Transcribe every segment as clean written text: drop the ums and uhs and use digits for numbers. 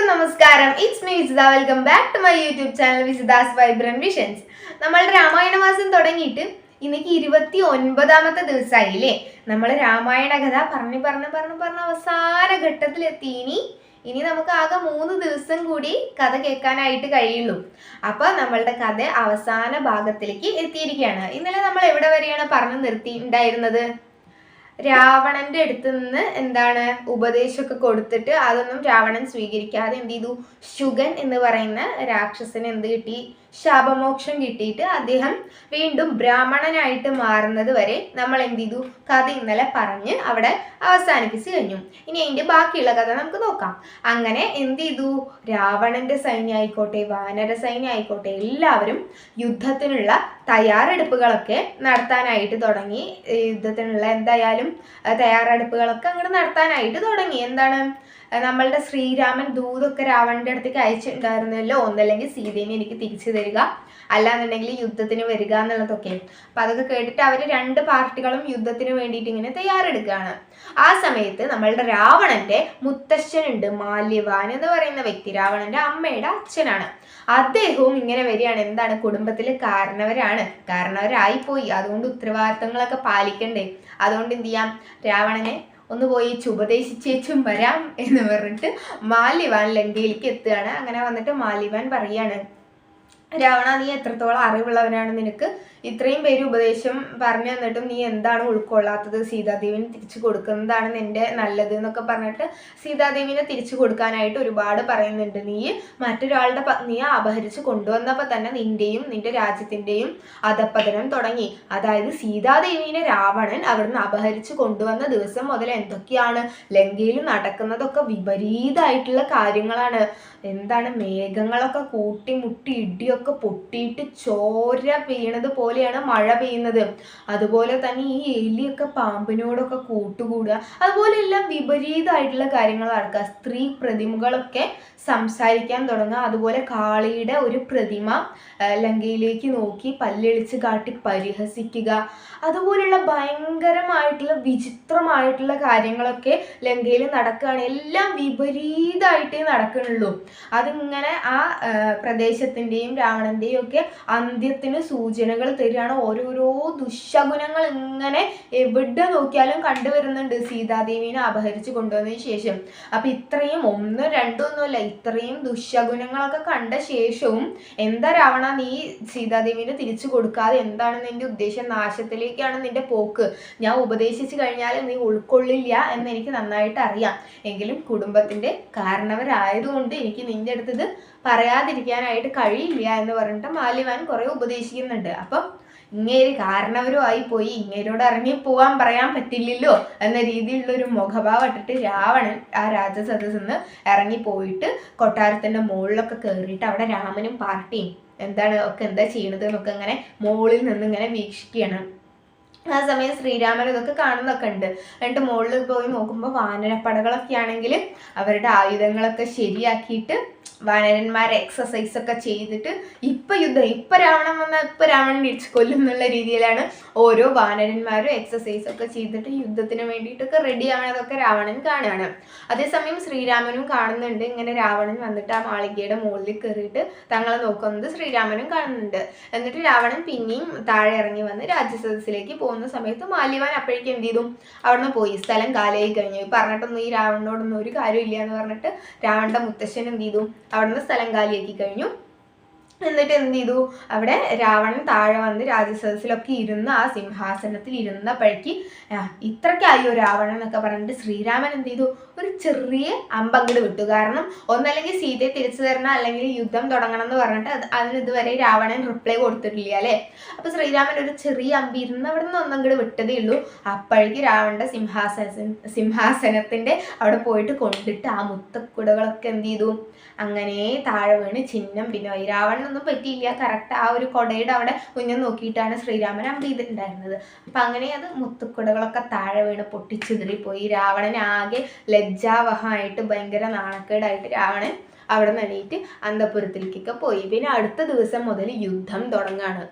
എല്ലാവർക്കും നമസ്കാരം. It's me Visitha. Welcome back to my YouTube channel Visitha's vibrant visions. നമ്മളുടെ രാമായണ മാസം തുടങ്ങിയിട്ട് ഇന്നേക്ക് 29ാമത്തെ ദിവസമായില്ലേ. നമ്മൾ രാമായണ കഥ പറഞ്ഞ് അവസാന ഘട്ടത്തിലെത്തി. ഇനി നമുക്ക് ആകെ 3 ദിവസം കൂടി കഥ കേൾക്കാനായിട്ട് കഴിയുള്ളൂ. അപ്പൊ നമ്മളുടെ കഥ അവസാന ഭാഗത്തിലേക്ക് എത്തിയിരിക്കുകയാണ്. ഇന്നലെ നമ്മൾ എവിടെ വരെയാണ് പറഞ്ഞു നിർത്തിയിട്ടുണ്ടായിരുന്നത്? രാവണന്റെ അടുത്ത് നിന്ന് എന്താണ് ഉപദേശമൊക്കെ കൊടുത്തിട്ട് അതൊന്നും രാവണൻ സ്വീകരിക്കാതെ എന്ത് ചെയ്തു? ശുഗൻ എന്ന് പറയുന്ന രാക്ഷസന് എന്ത് കിട്ടി? ശാപമോക്ഷം കിട്ടിയിട്ട് അദ്ദേഹം വീണ്ടും ബ്രാഹ്മണനായിട്ട് മാറുന്നത് വരെ നമ്മൾ എന്ത് ചെയ്തു? കഥ ഇന്നലെ പറഞ്ഞ് അവിടെ അവസാനിപ്പിച്ച് കഴിഞ്ഞു. ഇനി അതിന്റെ ബാക്കിയുള്ള കഥ നമുക്ക് നോക്കാം. അങ്ങനെ എന്ത് ചെയ്തു? രാവണന്റെ സൈന്യം ആയിക്കോട്ടെ, വാനര സൈന്യം ആയിക്കോട്ടെ, എല്ലാവരും യുദ്ധത്തിനുള്ള തയ്യാറെടുപ്പുകളൊക്കെ നടത്താനായിട്ട് തുടങ്ങി. യുദ്ധത്തിനുള്ള എന്തായാലും തയ്യാറെടുപ്പുകളൊക്കെ അങ്ങോട്ട് നടത്താനായിട്ട് തുടങ്ങി. എന്താണ്, നമ്മളുടെ ശ്രീരാമൻ ദൂതൊക്കെ രാവണന്റെ അടുത്തേക്ക് അയച്ചിട്ടുണ്ടായിരുന്നല്ലോ. ഒന്നല്ലെങ്കിൽ സീതേനെ എനിക്ക് തിരിച്ചു തരിക, അല്ലാന്നുണ്ടെങ്കിൽ യുദ്ധത്തിന് വരിക എന്നുള്ളതൊക്കെ. അപ്പൊ അതൊക്കെ കേട്ടിട്ട് അവര് 2 പാർട്ടികളും യുദ്ധത്തിന് വേണ്ടിയിട്ട് ഇങ്ങനെ തയ്യാറെടുക്കുകയാണ്. ആ സമയത്ത് നമ്മളുടെ രാവണന്റെ മുത്തശ്ശനുണ്ട്, മാല്യവാൻ എന്ന് പറയുന്ന വ്യക്തി, രാവണന്റെ അമ്മയുടെ അച്ഛനാണ്. അദ്ദേഹവും ഇങ്ങനെ വരികയാണ്. എന്താണ്, കുടുംബത്തിലെ കാരണവരായി പോയി. അതുകൊണ്ട് ഉത്തരവാദിത്തങ്ങളൊക്കെ പാലിക്കണ്ടേ. അതുകൊണ്ട് എന്ത് ചെയ്യാം, രാവണനെ ഒന്ന് പോയി ഉപദേശിച്ചേച്ചും വരാം എന്ന് പറഞ്ഞിട്ട് മാല്യവാൻ ലങ്കയിലേക്ക് എത്തുകയാണ്. അങ്ങനെ വന്നിട്ട് മാല്യവാൻ പറയാണ്, രാവണ, നീ എത്രത്തോളം അറിവുള്ളവനാണ്? നിനക്ക് ഇത്രയും പേര് ഉപദേശം പറഞ്ഞു തന്നിട്ടും നീ എന്താണ് ഉൾക്കൊള്ളാത്തത്? സീതാദേവിനെ തിരിച്ചു കൊടുക്കുന്നതാണ് നിന്റെ നല്ലത് എന്നൊക്കെ പറഞ്ഞിട്ട് സീതാദേവിനെ തിരിച്ചു കൊടുക്കാനായിട്ട് ഒരുപാട് പറയുന്നുണ്ട്. നീ മറ്റൊരാളുടെ പത്നിയെ അപഹരിച്ച് കൊണ്ടുവന്നപ്പോൾ തന്നെ നിന്റെയും നിന്റെ രാജ്യത്തിന്റെയും അധപ്പതനം തുടങ്ങി. അതായത് സീതാദേവിനെ രാവണൻ അവിടുന്ന് അപഹരിച്ച് കൊണ്ടുവന്ന ദിവസം മുതൽ എന്തൊക്കെയാണ് ലങ്കയിൽ നടക്കുന്നതൊക്കെ വിപരീതമായിട്ടുള്ള കാര്യങ്ങളാണ്. എന്താണ്, മേഘങ്ങളൊക്കെ കൂട്ടിമുട്ടി ഇടിയൊക്കെ പൊട്ടിയിട്ട് ചോര പെയ്യണത് പോലെയാണ് മഴ പെയ്യുന്നത്. അതുപോലെ തന്നെ ഈ എലിയൊക്കെ പാമ്പിനോടൊക്കെ കൂട്ടുകൂടുക, അതുപോലെ എല്ലാം വിപരീതമായിട്ടുള്ള കാര്യങ്ങൾ നടക്കുക. സ്ത്രീ പ്രതിമകളൊക്കെ സംസാരിക്കാൻ തുടങ്ങുക. അതുപോലെ കാളിയുടെ ഒരു പ്രതിമ ലങ്കയിലേക്ക് നോക്കി പല്ലെളിച്ച് കാട്ടി പരിഹസിക്കുക. അതുപോലുള്ള ഭയങ്കരമായിട്ടുള്ള വിചിത്രമായിട്ടുള്ള കാര്യങ്ങളൊക്കെ ലങ്കയിൽ നടക്കുകയാണ്. എല്ലാം വിപരീതമായിട്ടേ നടക്കുന്നുള്ളൂ. അതിങ്ങനെ ആ പ്രദേശത്തിൻ്റെയും രാവണന്റെയും ഒക്കെ അന്ത്യത്തിന് സൂചനകൾ തരികയാണ്. ഓരോരോ ദുശകുനങ്ങൾ ഇങ്ങനെ എവിടെ നോക്കിയാലും കണ്ടുവരുന്നുണ്ട് സീതാദേവിനെ അപഹരിച്ചു കൊണ്ടുവന്നതിന് ശേഷം. അപ്പൊ ഇത്രയും 1, 2 ഒന്നുമല്ല, ഇത്രയും ദുശകുനങ്ങളൊക്കെ കണ്ട ശേഷവും എന്താ രാവണ, നീ സീതാദേവിനെ തിരിച്ചു കൊടുക്കാതെ എന്താണ് നിന്റെ ഉദ്ദേശം? നാശത്തിലേക്കാണ് നിന്റെ പോക്ക്. ഞാൻ ഉപദേശിച്ചു കഴിഞ്ഞാൽ നീ ഉൾക്കൊള്ളില്ല എന്ന് എനിക്ക് നന്നായിട്ട് അറിയാം. എങ്കിലും കുടുംബത്തിന്റെ കാരണവരായതുകൊണ്ട് എനിക്ക് നിന്റെ അടുത്തത് പറയാതിരിക്കാനായിട്ട് കഴിയില്ല എന്ന് പറഞ്ഞിട്ട് മാല്യവാൻ കുറെ ഉപദേശിക്കുന്നുണ്ട്. അപ്പം ഇങ്ങേര് കാരണവരുമായി പോയി, ഇങ്ങേരോട് ഇറങ്ങി പോവാൻ പറയാൻ പറ്റില്ലല്ലോ എന്ന രീതിയിലുള്ള ഒരു മുഖഭാവം ഇട്ടിട്ട് രാവണൻ ആ രാജസദസ്സിൽ നിന്ന് ഇറങ്ങി പോയിട്ട് കൊട്ടാരത്തിന്റെ മുകളിലൊക്കെ കയറിയിട്ട് അവിടെ രാമനും പാർട്ടിയും എന്താണ് ഒക്കെ എന്താ ചെയ്യണത് എന്നൊക്കെ ഇങ്ങനെ മുകളിൽ നിന്ന് ഇങ്ങനെ വീക്ഷിക്കുകയാണ്. ആ സമയം ശ്രീരാമൻ ഇതൊക്കെ കാണുന്നൊക്കെ ഉണ്ട്. എന്നിട്ട് മുകളിൽ പോയി നോക്കുമ്പോൾ വാനരപ്പടകളൊക്കെ ആണെങ്കിൽ അവരുടെ ആയുധങ്ങളൊക്കെ ശരിയാക്കിയിട്ട് വാനരന്മാരെ എക്സസൈസ് ഒക്കെ ചെയ്തിട്ട് ഇപ്പൊ രാവണൻ വന്നാൽ ഇപ്പൊ രാവണൻ ഇടിച്ച് കൊല്ലും എന്നുള്ള രീതിയിലാണ് ഓരോ വാനരന്മാരും എക്സസൈസ് ഒക്കെ ചെയ്തിട്ട് യുദ്ധത്തിന് വേണ്ടിയിട്ടൊക്കെ റെഡി ആവണതൊക്കെ രാവണൻ കാണുകയാണ്. അതേസമയം ശ്രീരാമനും കാണുന്നുണ്ട്. ഇങ്ങനെ രാവണൻ വന്നിട്ട് ആ മാളികയുടെ മുകളിൽ കയറിയിട്ട് തങ്ങളെ നോക്കുന്നത് ശ്രീരാമനും കാണുന്നുണ്ട്. എന്നിട്ട് രാവണൻ പിന്നെയും താഴെ ഇറങ്ങി വന്ന് രാജ്യസദസ്സിലേക്ക് പോകുന്ന സമയത്ത് മാല്യവാൻ അപ്പോഴേക്കും എന്ത് ചെയ്തു? അവിടുന്ന് പോയി, സ്ഥലം കാലിയായി കഴിഞ്ഞു. പറഞ്ഞിട്ടൊന്നും ഈ രാവണനോടൊന്നും ഒരു കാര്യമില്ല എന്ന് പറഞ്ഞിട്ട് രാവണന്റെ മുത്തശ്ശൻ എന്ത് ചെയ്തു? അവിടുന്ന് സ്ഥലം കാലിയാക്കി കഴിഞ്ഞു. എന്നിട്ട് എന്ത് ചെയ്തു? അവിടെ രാവണൻ താഴെ വന്ന് രാജസദസ്സിലൊക്കെ ഇരുന്ന് ആ സിംഹാസനത്തിൽ ഇരുന്നപ്പോഴേക്ക് ഇത്രയ്ക്കായോ രാവണൻ എന്നൊക്കെ പറഞ്ഞിട്ട് ശ്രീരാമൻ എന്ത് ചെയ്തു? ഒരു ചെറിയ അമ്പങ്ങട് വിട്ടു. കാരണം ഒന്നല്ലെങ്കിൽ സീതയെ തിരിച്ചു തരണം, അല്ലെങ്കിൽ യുദ്ധം തുടങ്ങണം എന്ന് പറഞ്ഞിട്ട് അതിന് ഇതുവരെ രാവണൻ റിപ്ലൈ കൊടുത്തിട്ടില്ല അല്ലേ. അപ്പൊ ശ്രീരാമൻ ഒരു ചെറിയ അമ്പി ഇരുന്ന് അവിടെ നിന്ന് ഒന്നങ്ങട് വിട്ടതേ ഉള്ളൂ. അപ്പോഴേക്ക് രാവണന്റെ സിംഹാസനത്തിന്റെ അവിടെ പോയിട്ട് കൊണ്ടിട്ട് ആ മുത്തക്കുടകളൊക്കെ എന്ത് ചെയ്തു? അങ്ങനെ താഴെ വീണ് ചിഹ്നം ഭിന്നമായി. രാവണനൊന്നും പറ്റിയില്ല. കറക്റ്റ് ആ ഒരു കൊടയുടെ അവിടെ കുഞ്ഞം നോക്കിയിട്ടാണ് ശ്രീരാമൻ അമ്പ് ചെയ്തിട്ടുണ്ടായിരുന്നത്. അപ്പൊ അങ്ങനെ അത് മുത്തുക്കുടകളൊക്കെ താഴെ വീണ് പൊട്ടിച്ചിതറിപ്പോയി. രാവണൻ ആകെ ലജ്ജാവഹമായിട്ട് ഭയങ്കര നാണക്കേടായിട്ട് രാവണൻ അവിടെ നിന്ന് എണീറ്റ് അന്തപുരത്തിലേക്കൊക്കെ പോയി. പിന്നെ അടുത്ത ദിവസം മുതൽ യുദ്ധം തുടങ്ങാണ്.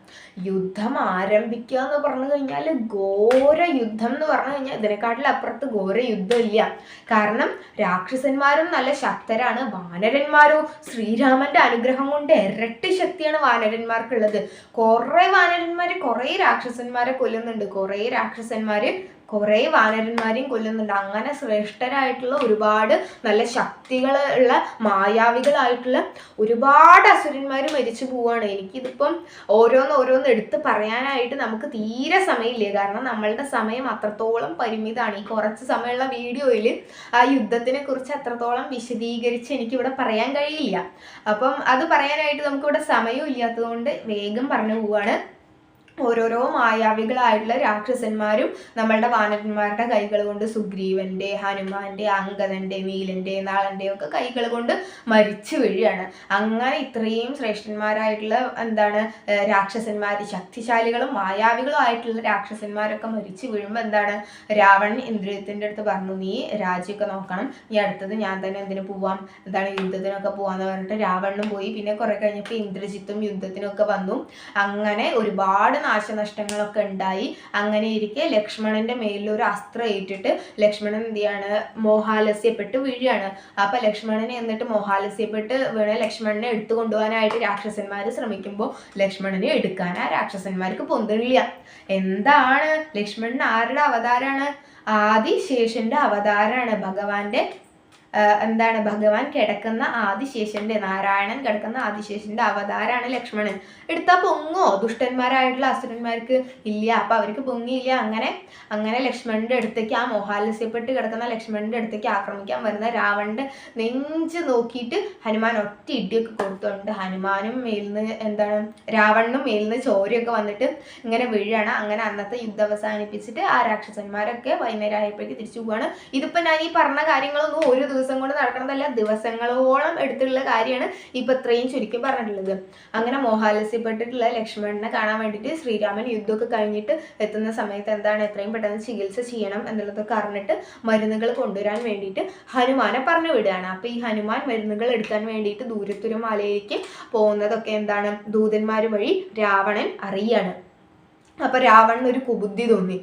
യുദ്ധം ആരംഭിക്കുക എന്ന് പറഞ്ഞു കഴിഞ്ഞാൽ ഘോര യുദ്ധം എന്ന് പറഞ്ഞു കഴിഞ്ഞാൽ ഇതിനെക്കാട്ടിൽ അപ്പുറത്ത് ഘോര യുദ്ധം ഇല്ല. കാരണം രാക്ഷസന്മാരും നല്ല ശക്തരാണ്, വാനരന്മാരോ ശ്രീരാമന്റെ അനുഗ്രഹം കൊണ്ട് ഇരട്ടി ശക്തിയാണ് വാനരന്മാർക്കുള്ളത്. കുറേ വാനരന്മാര് കുറേ രാക്ഷസന്മാരെ കൊല്ലുന്നുണ്ട്, കുറേ വാനരന്മാരെയും കൊല്ലുന്നുണ്ട്. അങ്ങനെ ശ്രേഷ്ഠരായിട്ടുള്ള ഒരുപാട് നല്ല ശക്തികളുള്ള മായാവികളായിട്ടുള്ള ഒരുപാട് അസുരന്മാർ മരിച്ചു പോവാണ്. എനിക്കിതിപ്പം ഓരോന്ന് എടുത്ത് പറയാനായിട്ട് നമുക്ക് തീരെ സമയമില്ല. കാരണം നമ്മളുടെ സമയം അത്രത്തോളം പരിമിതമാണ്. ഈ കുറച്ച് സമയമുള്ള വീഡിയോയിൽ ആ യുദ്ധത്തിനെ കുറിച്ച് അത്രത്തോളം വിശദീകരിച്ച് എനിക്കിവിടെ പറയാൻ കഴിയില്ല. അപ്പം അത് പറയാനായിട്ട് നമുക്കിവിടെ സമയവും ഇല്ലാത്തതുകൊണ്ട് വേഗം പറഞ്ഞു പോവാണ്. ഓരോരോ മായാവികളായിട്ടുള്ള രാക്ഷസന്മാരും നമ്മളുടെ വാനരന്മാരുടെ കൈകൾ കൊണ്ട്, സുഗ്രീവന്റെ, ഹനുമാന്റെ, അങ്കദന്റെ, നീലന്റെ, നളന്റെ ഒക്കെ കൈകൾ കൊണ്ട് മരിച്ചു വീഴുകയാണ്. അങ്ങനെ ഇത്രയും ശ്രേഷ്ഠന്മാരായിട്ടുള്ള രാക്ഷസന്മാർ, ശക്തിശാലികളും മായാവികളും ആയിട്ടുള്ള രാക്ഷസന്മാരൊക്കെ മരിച്ചു വീഴുമ്പോൾ രാവണൻ ഇന്ദ്രജിത്തിന്റെ അടുത്ത് പറഞ്ഞു, നീ രാജ്യമൊക്കെ നോക്കണം, ഈ അടുത്തത് ഞാൻ തന്നെ എന്തിനു പോവാം, യുദ്ധത്തിനൊക്കെ പോവാന്ന് പറഞ്ഞിട്ട് രാവണനും പോയി. പിന്നെ കുറെ കഴിഞ്ഞപ്പോൾ ഇന്ദ്രജിത്തും യുദ്ധത്തിനൊക്കെ വന്നു. അങ്ങനെ ഒരുപാട് നാശനഷ്ടങ്ങളൊക്കെ ഉണ്ടായി. അങ്ങനെ ഇരിക്കെ ലക്ഷ്മണന്റെ മേലിൽ ഒരു അസ്ത്രം ഏറ്റിട്ട് ലക്ഷ്മണൻ എന്ത് ചെയ്യാണ്, മോഹാലസ്യപ്പെട്ട് വീഴുകയാണ്. അപ്പൊ ലക്ഷ്മണനെ എന്നിട്ട് മോഹാലസ്യപ്പെട്ട് വീണ ലക്ഷ്മണനെ എടുത്തു കൊണ്ടുപോകാനായിട്ട് രാക്ഷസന്മാർ ശ്രമിക്കുമ്പോൾ ലക്ഷ്മണനെ എടുക്കാൻ ആ രാക്ഷസന്മാർക്ക് പൊന്തില്ല. എന്താണ് ലക്ഷ്മണൻ ആരുടെ അവതാരാണ്? ആദിശേഷന്റെ അവതാരാണ്. ഭഗവാൻ കിടക്കുന്ന ആദിശേഷന്റെ, നാരായണൻ കിടക്കുന്ന ആദിശേഷന്റെ അവതാരാണ് ലക്ഷ്മണൻ. എടുത്താൽ പൊങ്ങോ ദുഷ്ടന്മാരായിട്ടുള്ള അസുരന്മാർക്ക്? ഇല്ല. അപ്പൊ അവർക്ക് പൊങ്ങിയില്ല. അങ്ങനെ ലക്ഷ്മണന്റെ അടുത്തേക്ക്, ആ മോഹാലസ്യപ്പെട്ട് കിടക്കുന്ന ലക്ഷ്മണന്റെ അടുത്തേക്ക് ആക്രമിക്കാൻ വരുന്ന രാവണന്റെ നെഞ്ച് നോക്കിയിട്ട് ഹനുമാൻ ഒറ്റ ഇടിയൊക്കെ കൊടുത്തുകൊണ്ട് ഹനുമാനും രാവണനും മേലിന്ന് ചോരയൊക്കെ വന്നിട്ട് ഇങ്ങനെ വീഴാണ്. അങ്ങനെ അന്നത്തെ യുദ്ധം അവസാനിപ്പിച്ചിട്ട് ആ രാക്ഷസന്മാരൊക്കെ വൈകുന്നേരം ആയപ്പോഴേക്ക് തിരിച്ചു പോവാണ്. ഇതിപ്പോ ഞാൻ ഈ പറഞ്ഞ കാര്യങ്ങളൊന്നും ഒരു ദിവസം കൊണ്ട് നടക്കണതല്ല, ദിവസങ്ങളോളം എടുത്തുള്ള കാര്യമാണ് ഇപ്പൊ ഇത്രയും ചുരുക്കി പറഞ്ഞിട്ടുള്ളത്. അങ്ങനെ മോഹാലസ്യപ്പെട്ടിട്ടുള്ള ലക്ഷ്മണനെ കാണാൻ വേണ്ടിയിട്ട് ശ്രീരാമൻ യുദ്ധമൊക്കെ കഴിഞ്ഞിട്ട് എത്തുന്ന സമയത്ത് എത്രയും പെട്ടെന്ന് ചികിത്സ ചെയ്യണം എന്നുള്ളതൊക്കെ അറിഞ്ഞിട്ട് മരുന്നുകൾ കൊണ്ടുവരാൻ വേണ്ടിയിട്ട് ഹനുമാനെ പറഞ്ഞു വിടുകയാണ്. അപ്പൊ ഈ ഹനുമാൻ മരുന്നുകൾ എടുക്കാൻ വേണ്ടിയിട്ട് ദൂരത്തൊരു മലയിലേക്ക് പോകുന്നതൊക്കെ ദൂതന്മാർ വഴി രാവണൻ അറിയാണ്. അപ്പൊ രാവണന് ഒരു കുബുദ്ധി തോന്നി.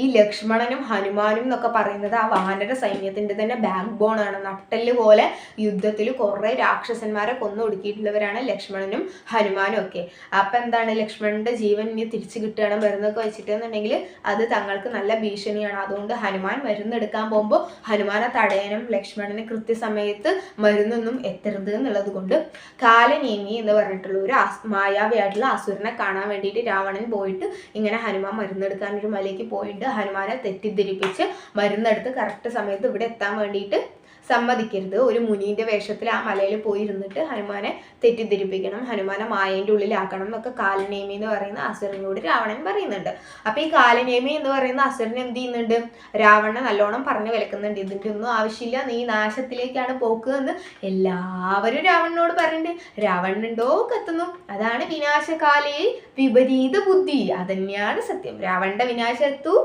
ഈ ലക്ഷ്മണനും ഹനുമാനും എന്നൊക്കെ പറയുന്നത് ആ വാനര സൈന്യത്തിന്റെ തന്നെ ബാക്ക് ബോൺ ആണ്. നട്ടെല്ല് പോലെ യുദ്ധത്തിൽ കുറെ രാക്ഷസന്മാരെ കൊന്നൊടുക്കിയിട്ടുള്ളവരാണ് ലക്ഷ്മണനും ഹനുമാനും ഒക്കെ. അപ്പൊ ലക്ഷ്മണന്റെ ജീവൻ ഇനി തിരിച്ചു കിട്ടുകയാണ് മരുന്നൊക്കെ വെച്ചിട്ടെന്നുണ്ടെങ്കിൽ അത് തങ്ങൾക്ക് നല്ല ഭീഷണിയാണ്. അതുകൊണ്ട് ഹനുമാൻ മരുന്നെടുക്കാൻ പോകുമ്പോൾ ഹനുമാനെ തടയാനും ലക്ഷ്മണന് കൃത്യസമയത്ത് മരുന്നൊന്നും എത്തരുത് എന്നുള്ളത് കൊണ്ട് കാലനേമി എന്ന് പറഞ്ഞിട്ടുള്ള ഒരു മായാവിയായിട്ടുള്ള അസുരനെ കാണാൻ വേണ്ടിയിട്ട് രാവണൻ പോയിട്ട് ഇങ്ങനെ ഹനുമാൻ മരുന്നെടുക്കാൻ ഒരു മലയ്ക്ക് പോയിട്ട് ഹനുമാനെ തെറ്റിദ്ധരിപ്പിച്ച് മരുന്നെടുത്ത് കറക്റ്റ് സമയത്ത് ഇവിടെ എത്താൻ വേണ്ടിയിട്ട് സമ്മതിക്കരുത്. ഒരു മുനീന്റെ വേഷത്തിൽ ആ മലയിൽ പോയി ഇരുന്നിട്ട് ഹനുമാനെ തെറ്റിദ്ധരിപ്പിക്കണം, ഹനുമാനെ മായന്റെ ഉള്ളിലാക്കണം എന്നൊക്കെ കാലനേമി എന്ന് പറയുന്ന അസുരനോട് രാവണൻ പറയുന്നുണ്ട്. അപ്പൊ ഈ കാലനേമി എന്ന് പറയുന്ന അസുരൻ എന്ത് ചെയ്യുന്നുണ്ട്, രാവണനെ നല്ലോണം പറഞ്ഞു വിലക്കുന്നുണ്ട്. ഇതിന്റെ ഒന്നും ആവശ്യമില്ല, നീ നാശത്തിലേക്കാണ് പോക്ക് എന്ന് എല്ലാവരും രാവണനോട് പറയുന്നുണ്ട്. രാവണനുണ്ടോ കത്തുന്നു. അതാണ് വിനാശകാലേ വിപരീത ബുദ്ധി. അതന്നെയാണ് സത്യം. രാവണന്റെ വിനാശത്തു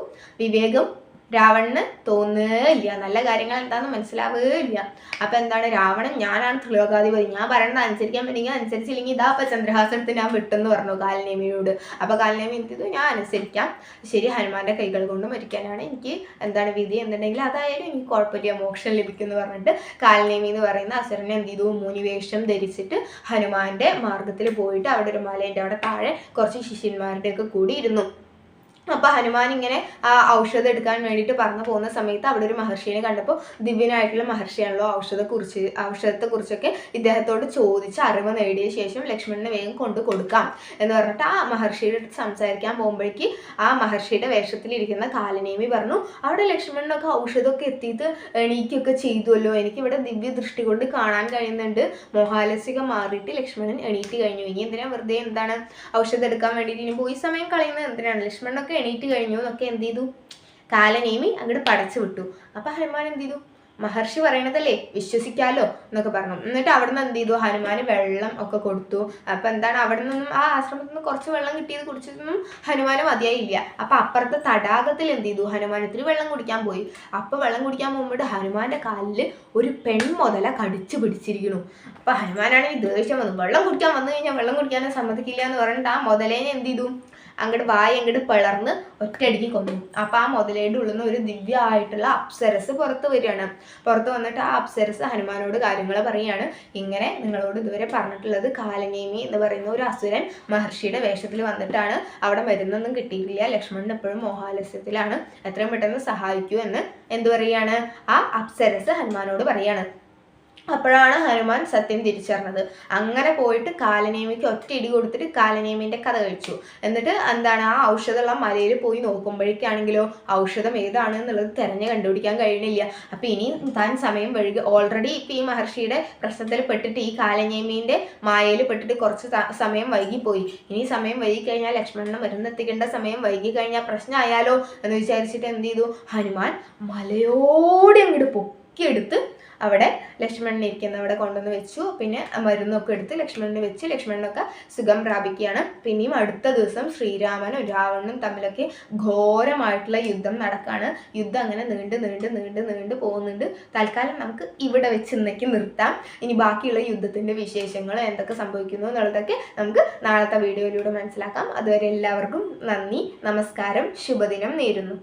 വിവേകം രാവണന് തോന്നുകയില്ല, നല്ല കാര്യങ്ങൾ എന്താണെന്ന് മനസ്സിലാവുകയില്ല. അപ്പൊ രാവണൻ ഞാനാണ് ത്രിലോകാധിപതി, ഞാൻ പറയണത് അനുസരിക്കാൻ പറ്റുമെങ്കിൽ അനുസരിച്ചില്ലെങ്കിൽ ഇതാ അപ്പൊ ചന്ദ്രഹാസനത്തിന് ഞാൻ വിട്ടെന്ന് പറഞ്ഞു കാലനേമിയോട്. അപ്പൊ കാലനേമി എന്ത് ചെയ്തു, ഞാൻ അനുസരിക്കാം, ശരി ഹനുമാന്റെ കൈകൾ കൊണ്ട് മരിക്കാനാണ് എനിക്ക് വിധി എന്നുണ്ടെങ്കിൽ അതായാലും എനിക്ക് കുഴപ്പമില്ല, മോക്ഷം ലഭിക്കുമെന്ന് പറഞ്ഞിട്ട് കാലനേമി എന്ന് പറയുന്ന അസുരനെ എന്ത് ചെയ്തു, മുനിവേഷം ധരിച്ചിട്ട് ഹനുമാന്റെ മാർഗത്തിൽ പോയിട്ട് അവിടെ ഒരു മലേന്റെ അവിടെ താഴെ കുറച്ച് ശിഷ്യന്മാരുടെ ഒക്കെ കൂടി ഇരുന്നു. അപ്പൊ ഹനുമാൻ ഇങ്ങനെ ആ ഔഷധം എടുക്കാൻ വേണ്ടിയിട്ട് പറഞ്ഞു പോകുന്ന സമയത്ത് അവിടെ ഒരു മഹർഷിയെ കണ്ടപ്പോൾ, ദിവ്യനായിട്ടുള്ള മഹർഷിയാണല്ലോ, ഔഷധത്തെ കുറിച്ചൊക്കെ ഇദ്ദേഹത്തോട് ചോദിച്ച് അറിവ് നേടിയ ശേഷം ലക്ഷ്മണനെ വേഗം കൊണ്ടു കൊടുക്കാം എന്ന് പറഞ്ഞിട്ട് ആ മഹർഷിയുടെ അടുത്ത് സംസാരിക്കാൻ പോകുമ്പോഴേക്ക് ആ മഹർഷിയുടെ വേഷത്തിലിരിക്കുന്ന കാലനേമി പറഞ്ഞു, അവിടെ ലക്ഷ്മണനൊക്കെ ഔഷധമൊക്കെ എത്തിയിട്ട് എണീക്കൊക്കെ ചെയ്തുവല്ലോ, എനിക്കിവിടെ ദിവ്യ ദൃഷ്ടി കൊണ്ട് കാണാൻ കഴിയുന്നുണ്ട്, മോഹാലസ്യം മാറിയിട്ട് ലക്ഷ്മണൻ എണീറ്റ് കഴിഞ്ഞു, ഇനി എന്തിനാ വെറുതെ ഔഷധം എടുക്കാൻ വേണ്ടിയിട്ട് ഇനി പോയി സമയം കളയുന്നത് എന്തിനാണ്, ലക്ഷ്മണനൊക്കെ എണീറ്റ് കഴിഞ്ഞു എന്നൊക്കെ എന്ത് ചെയ്തു കാലനേമി അങ്ങോട്ട് പടച്ചു വിട്ടു. അപ്പൊ ഹനുമാൻ എന്ത് ചെയ്തു, മഹർഷി പറയണതല്ലേ വിശ്വസിക്കാലോ എന്നൊക്കെ പറഞ്ഞു. എന്നിട്ട് അവിടെ നിന്ന് എന്ത് ചെയ്തു, ഹനുമാന് വെള്ളം ഒക്കെ കൊടുത്തു. അപ്പൊ എന്താണ്, അവിടെ നിന്നും ആ ആശ്രമത്തിൽ നിന്ന് കുറച്ച് വെള്ളം കിട്ടിയത് കുടിച്ചതൊന്നും ഹനുമാന് മതിയായില്ല. അപ്പൊ അപ്പുറത്തെ തടാകത്തിൽ എന്ത് ചെയ്തു, ഹനുമാൻ ഇത്തിരി വെള്ളം കുടിക്കാൻ പോയി. അപ്പൊ വെള്ളം കുടിക്കാൻ പോകുമ്പോൾ ഹനുമാന്റെ കാലിൽ ഒരു പെൺമുതല കടിച്ചു പിടിച്ചിരിക്കുന്നു. അപ്പൊ ഹനുമാനാണെങ്കിൽ ദേഷ്യം വന്നു. വെള്ളം കുടിക്കാൻ വന്നു കഴിഞ്ഞാൽ വെള്ളം കുടിക്കാനും സമ്മതിക്കില്ല എന്ന് പറഞ്ഞിട്ട് ആ മുതലേനെ എന്ത് ചെയ്തു, അങ്ങോട്ട് അങ്ങോട്ട് പിളർന്ന് ഒറ്റയടിക്ക് കൊന്നു. അപ്പൊ ആ മുതലയുടെ ഉള്ളിൽ നിന്ന് ഒരു ദിവ്യമായിട്ടുള്ള അപ്സരസ് പുറത്ത് വരികയാണ്. പുറത്ത് വന്നിട്ട് ആ അപ്സരസ് ഹനുമാനോട് കാര്യങ്ങൾ പറയുകയാണ്. ഇങ്ങനെ നിങ്ങളോട് ഇതുവരെ പറഞ്ഞിട്ടുള്ളത് കാലനേമി എന്ന് പറയുന്ന ഒരു അസുരൻ മഹർഷിയുടെ വേഷത്തിൽ വന്നിട്ടാണ്, അവിടെ മരുന്നൊന്നും കിട്ടിയിട്ടില്ല, ലക്ഷ്മണൻ എപ്പോഴും മോഹാലസ്യത്തിലാണ്, എത്രയും പെട്ടെന്ന് സഹായിക്കൂ എന്ന് എന്ത് പറയാണ്, ആ അപ്സരസ് ഹനുമാനോട് പറയാണ്. അപ്പോഴാണ് ഹനുമാൻ സത്യം തിരിച്ചറിഞ്ഞത്. അങ്ങനെ പോയിട്ട് കാലനേമിക്ക് ഒറ്റ ഇടി കൊടുത്തിട്ട് കാലനേമിന്റെ കഥ കഴിച്ചു. എന്നിട്ട് എന്താണ്, ആ ഔഷധമുള്ള മലയിൽ പോയി നോക്കുമ്പോഴേക്കാണെങ്കിലോ ഔഷധം ഏതാണ് എന്നുള്ളത് തിരഞ്ഞു കണ്ടുപിടിക്കാൻ കഴിയണില്ല. അപ്പൊ ഇനി താൻ സമയം വഴുകി, ഓൾറെഡി ഇപ്പൊ ഈ മഹർഷിയുടെ പ്രശ്നത്തിൽ പെട്ടിട്ട് ഈ കാലനേമിന്റെ മായയിൽ പെട്ടിട്ട് കുറച്ച് സമയം വൈകിപ്പോയി. ഇനി സമയം വൈകി കഴിഞ്ഞാൽ ലക്ഷ്മണന് മരുന്നെത്തിക്കേണ്ട സമയം വൈകി കഴിഞ്ഞാൽ പ്രശ്നമായാലോ എന്ന് വിചാരിച്ചിട്ട് എന്ത് ചെയ്തു, ഹനുമാൻ മലയോടെ അങ്ങോട്ട് പൊക്കിയെടുത്ത് അവിടെ ലക്ഷ്മണൻ ഇരിക്കുന്ന അവിടെ കൊണ്ടുവന്ന് വെച്ചു. പിന്നെ മരുന്നൊക്കെ എടുത്ത് ലക്ഷ്മണന് വെച്ച് ലക്ഷ്മണനൊക്കെ സുഖം പ്രാപിക്കുകയാണ്. പിന്നെയും അടുത്ത ദിവസം ശ്രീരാമനും രാവണനും തമ്മിലൊക്കെ ഘോരമായിട്ടുള്ള യുദ്ധം നടക്കുകയാണ്. യുദ്ധം അങ്ങനെ നീണ്ട് പോകുന്നുണ്ട്. തൽക്കാലം നമുക്ക് ഇവിടെ വെച്ച് ഇന്നേക്ക് നിർത്താം. ഇനി ബാക്കിയുള്ള യുദ്ധത്തിന്റെ വിശേഷങ്ങൾ എന്തൊക്കെ സംഭവിക്കുന്നു എന്നുള്ളതൊക്കെ നമുക്ക് നാളത്തെ വീഡിയോയിലൂടെ മനസ്സിലാക്കാം. അതുവരെ എല്ലാവർക്കും നന്ദി, നമസ്കാരം, ശുഭദിനം നേരുന്നു.